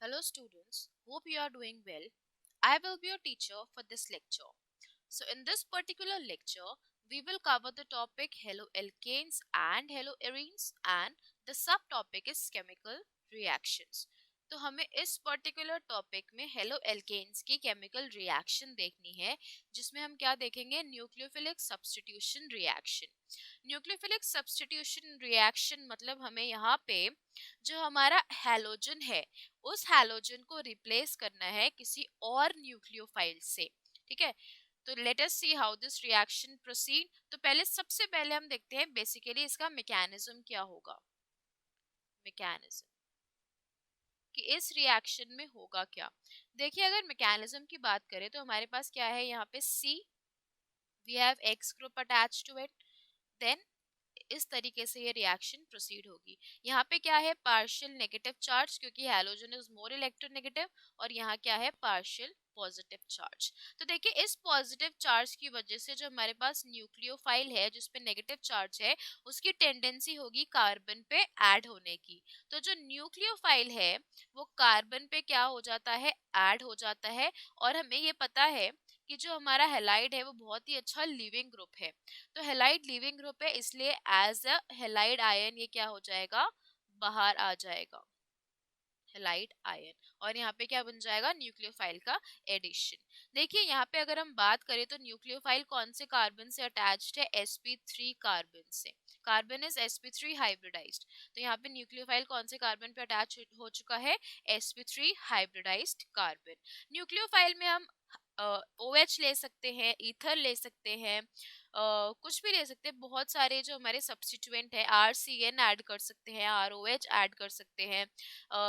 Hello students, hope you are doing well. I will be your teacher for this lecture. So in this particular lecture, we will cover the topic haloalkanes and haloarenes and the subtopic is chemical reactions. तो हमें इस particular topic में haloalkanes की chemical reaction देखनी है जिसमें हम क्या देखेंगे nucleophilic substitution reaction. Nucleophilic substitution reaction मतलब हमें यहाँ पे जो हमारा हैलोजन है उस हैलोजन को रिप्लेस करना है किसी और न्यूक्लियोफाइल से। ठीक है, तो let us see how this reaction proceed. तो सबसे पहले हम देखते हैं बेसिकली इसका मैकेनिज्म क्या होगा। मैकेनिज्म कि इस रिएक्शन में होगा क्या। देखिए अगर मैकेनिज्म की बात करें तो हमारे पास क्या है, यहाँ पे C, we have X group attached to it, then इस तरीके से ये रिएक्शन प्रोसीड होगी। यहाँ पे क्या है पार्शियल नेगेटिव चार्ज क्योंकि हैलोजन इज मोर इलेक्ट्रोनेगेटिव और यहाँ क्या है पार्शियल पॉजिटिव चार्ज। तो देखिए इस पॉजिटिव चार्ज की वजह से जो हमारे पास न्यूक्लियोफाइल है जिसपे नेगेटिव चार्ज है उसकी टेंडेंसी होगी कार्बन पे ऐड होने की। तो जो न्यूक्लियोफाइल है वो कार्बन पे क्या हो जाता है ऐड हो जाता है। और हमें ये पता है कि जो हमारा हेलाइड है वो बहुत ही अच्छा लिविंग ग्रुप है। तो हेलाइड लिविंग ग्रुप है इसलिए एज अ हेलाइड आयन ये क्या हो जाएगा बाहर आ जाएगा, हेलाइड आयन। और यहाँ पे क्या बन जाएगा न्यूक्लियोफाइल का एडिशन। देखिए यहाँ पे अगर हम बात करें तो न्यूक्लियोफाइल कौन से कार्बन से अटैच्ड है sp3 कार्बन से। Carbon is sp3 hybridised. तो यहाँ पे न्यूक्लियोफाइल कौन से कार्बन पे अटैच हो चुका है sp3 हाइब्रिडाइज्ड कार्बन। न्यूक्लियोफाइल में हम OH ले सकते हैं, ईथर ले सकते हैं, कुछ भी ले सकते हैं। बहुत सारे जो हमारे सब्स्टिट्यूएंट है RCN ऐड कर सकते हैं, ROH ऐड कर सकते हैं,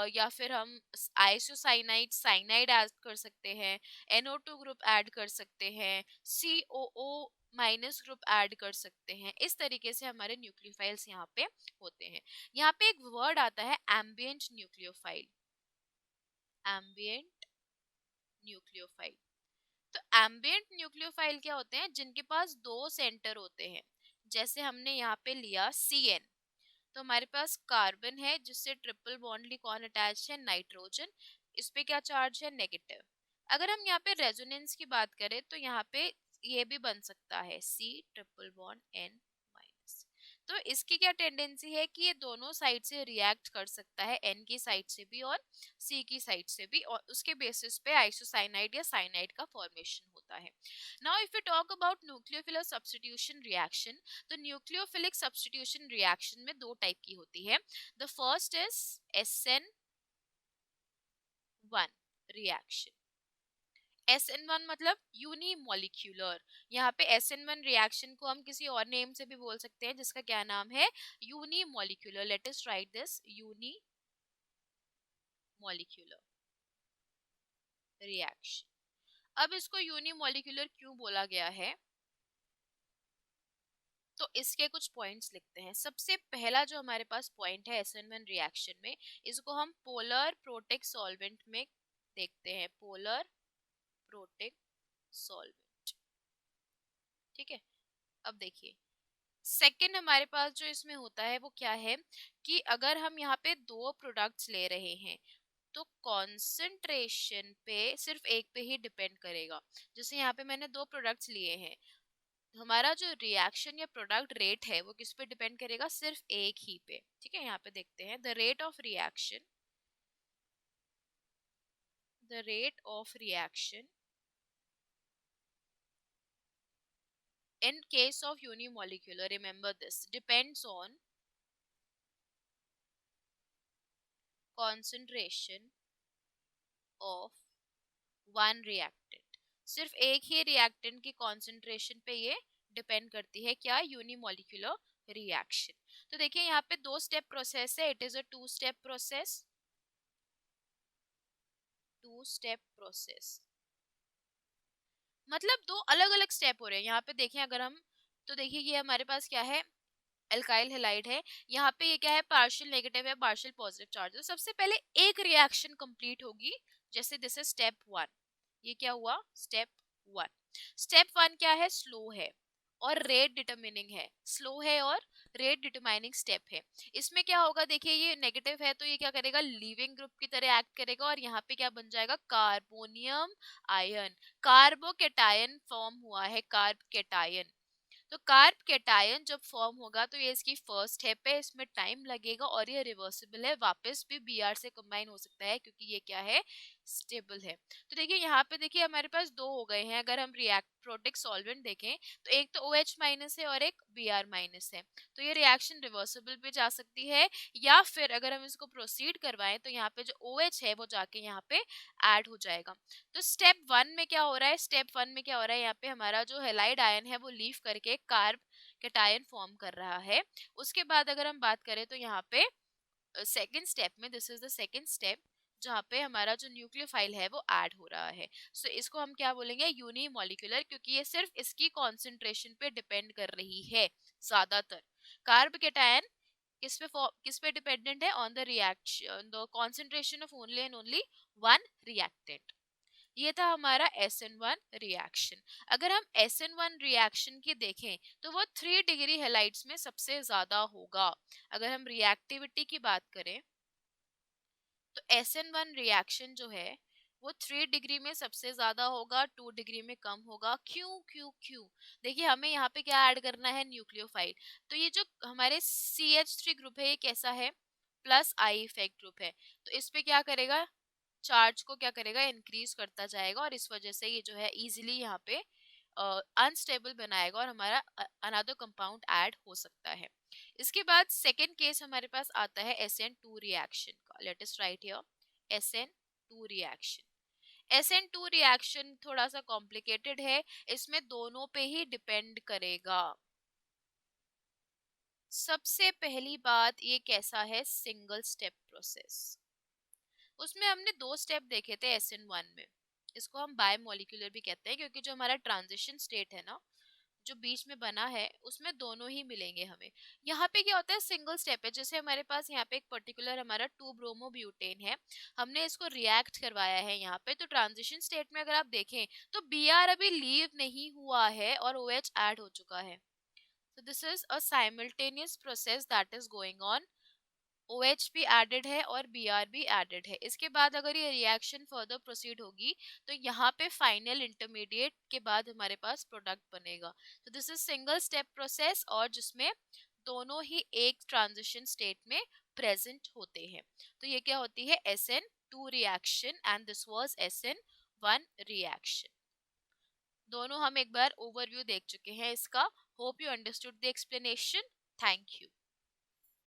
या फिर हम आइसोसाइनाइड साइनाइड ऐड कर सकते हैं, NO2 ग्रुप ऐड कर सकते हैं, COO माइनस ग्रुप ऐड कर सकते हैं। इस तरीके से हमारे न्यूक्लियोफाइल्स यहाँ पे होते हैं। यहाँ पे एक वर्ड आता है एम्बिएंट न्यूक्लियोफाइल। एम्बिएंट न्यूक्लियोफाइल, तो एम्बिएंट न्यूक्लियोफाइल क्या होते हैं जिनके पास दो सेंटर होते हैं। जैसे हमने यहाँ पे लिया CN, तो हमारे पास कार्बन है जिससे ट्रिपल बॉन्डली कौन अटैच है नाइट्रोजन, इस पे क्या चार्ज है नेगेटिव। अगर हम यहाँ पे रेजोनेंस की बात करें तो यहाँ पे ये भी बन सकता है C triple bond N minus. तो इसकी क्या टेंडेंसी है कि ये दोनों साइड से रिएक्ट कर सकता है, N की साइड से भी और C की साइड से भी, और उसके बेसिस पे आइसोसाइनाइड या साइनाइड का फॉर्मेशन होता है। Now if you talk about nucleophilic substitution reaction, तो न्यूक्लियोफिलिक सब्स्टिट्यूशन रिएक्शन में दो टाइप की होती है। The first is SN1 reaction. SN1 मतलब यूनिमोलिक्यूलर। यहाँ पे SN1 रिएक्शन को हम किसी और नेम से भी बोल सकते हैं जिसका क्या नाम है unimolecular. Let us right this unimolecular reaction. अब इसको यूनिमोलिक्यूलर क्यों बोला गया है तो इसके कुछ पॉइंट्स लिखते हैं। सबसे पहला जो हमारे पास पॉइंट है SN1 रिएक्शन में, इसको हम पोलर प्रोटिक सॉल्वेंट में देखते हैं। पोलर प्रोटिक सॉल्वेंट, ठीक है। अब देखिए सेकंड हमारे पास जो इसमें होता है वो क्या है कि अगर हम यहाँ पे दो प्रोडक्ट्स ले रहे हैं तो कॉन्सेंट्रेशन पे सिर्फ एक पे ही डिपेंड करेगा। जैसे यहाँ पे मैंने दो प्रोडक्ट्स लिए हैं, हमारा जो रिएक्शन या प्रोडक्ट रेट है वो किस पे डिपेंड करेगा सिर्फ एक ही पे। ठीक है, यहाँ पे देखते हैं the rate of reaction, the rate of reaction in case of unimolecular, remember this, depends on concentration of one reactant। सिर्फ एक ही रिएक्टेंट की कॉन्सेंट्रेशन पे ये डिपेंड करती है क्या यूनिमोलिक्यूलर रिएक्शन। तो देखिए यहाँ पे दो स्टेप प्रोसेस है, it is a two step process, two step process मतलब दो अलग अलग स्टेप हो रहे हैं। यहाँ पे देखें अगर हम, तो देखिए ये हमारे पास क्या है एल्काइल हेलाइड है, यहाँ पे ये क्या है पार्शियल नेगेटिव है पार्शियल पॉजिटिव चार्ज। तो सबसे पहले एक रिएक्शन कंप्लीट होगी, जैसे दिस इज स्टेप 1, ये क्या हुआ स्टेप 1। स्टेप 1 क्या है स्लो है और रेट डिटरमिनिंग है, स्लो है और रेट डिटरमाइनिंग स्टेप है। इसमें क्या होगा, देखिए ये नेगेटिव है तो ये क्या करेगा, लीविंग ग्रुप की तरह एक्ट करेगा और यहाँ पे क्या बन जाएगा, कार्बोनियम आयन। कार्बोकेटायन फॉर्म हुआ है, कार्ब केटायन। तो कार्ब केटायन जब फॉर्म होगा तो ये इसकी फर्स्ट स्टेप है, इसमें टाइम लगेगा और ये रिवर्सिबल है, वापस भी Br से कंबाइन हो सकता है क्योंकि ये क्या है, स्टेबल है। तो देखिए यहाँ पे देखिए हमारे पास दो हो गए हैं। अगर हम रिएक्ट प्रोडक्ट सॉल्वेंट देखें तो एक तो OH माइनस है और एक Br माइनस है। तो ये रिएक्शन रिवर्सिबल पे जा सकती है, या फिर अगर हम इसको प्रोसीड करवाएं तो यहाँ पे जो OH है वो जाके यहाँ पे ऐड हो जाएगा। तो स्टेप वन में क्या हो रहा है, स्टेप वन में क्या हो रहा है, यहाँ पे हमारा जो हेलाइड आयन है वो लीव करके कार्ब कैटायन फॉर्म कर रहा है। उसके बाद अगर हम बात करें तो यहाँ पे सेकेंड स्टेप में, this is the second step, जहाँ पे हमारा जो न्यूक्लियोफाइल है वो ऐड हो रहा है। सो इसको हम क्या बोलेंगे, यूनिमोलिकुलर, क्योंकि ये सिर्फ इसकी कॉन्सेंट्रेशन पे डिपेंड कर रही है ज्यादातर। कार्ब कैटायन किस पे डिपेंडेंट है, on the reaction, the concentration of only and only one reactant. ये था हमारा SN1 रिएक्शन। अगर हम SN1 रिएक्शन की देखें तो वो 3 डिग्री हेलाइड्स में सबसे ज्यादा होगा। अगर हम रिएक्टिविटी की बात करें तो SN1 रिएक्शन जो है वो 3 डिग्री में सबसे ज्यादा होगा, 2 डिग्री में कम होगा। क्यों क्यों क्यों, देखिए हमें यहाँ पे क्या ऐड करना है, न्यूक्लियोफाइल। तो ये जो हमारे CH3 ग्रुप है ये कैसा है, प्लस आई इफेक्ट ग्रुप है। तो इस पे क्या करेगा, चार्ज को क्या करेगा, इंक्रीज करता जाएगा और इस वजह से ये जो है इजीली यहाँ पे अनस्टेबल बनाएगा और हमारा अनदर कंपाउंड ऐड हो सकता है। इसके बाद सेकेंड केस हमारे पास आता है SN2 रिएक्शन का। Let us right here SN2 reaction. SN2 reaction थोड़ा सा कॉम्प्लिकेटेड है, इसमें दोनों पे ही डिपेंड करेगा। सबसे पहली बात, ये कैसा है, सिंगल स्टेप प्रोसेस। उसमें हमने 2 स्टेप देखे थे SN1 में। इसको हम बायोमोलिकुलर भी कहते हैं क्योंकि जो हमारा ट्रांजिशन स्टेट है ना, जो बीच में बना है, उसमें दोनों ही मिलेंगे हमें। यहाँ पे क्या होता है, सिंगल स्टेप है। जैसे हमारे पास यहाँ पे एक पर्टिकुलर हमारा 2 ब्रोमोब्यूटेन है, हमने इसको रिएक्ट करवाया है यहाँ पे। तो ट्रांजिशन स्टेट में अगर आप देखें तो Br अभी लीव नहीं हुआ है और OH ऐड हो चुका है। So this is a simultaneous process that is going on. OH भी एडेड है और Br भी एडेड है। इसके बाद अगर ये रिएक्शन फर्दर प्रोसीड होगी तो यहाँ पे फाइनल इंटरमीडिएट के बाद हमारे पास प्रोडक्ट बनेगा। तो this is single step process और जिसमें दोनों ही एक ट्रांजिशन स्टेट में प्रेजेंट होते हैं। तो ये क्या होती है, SN2 reaction and this was SN1 reaction. दोनों हम एक बार ओवरव्यू देख चुके हैं इसका। Hope you understood the explanation. Thank you.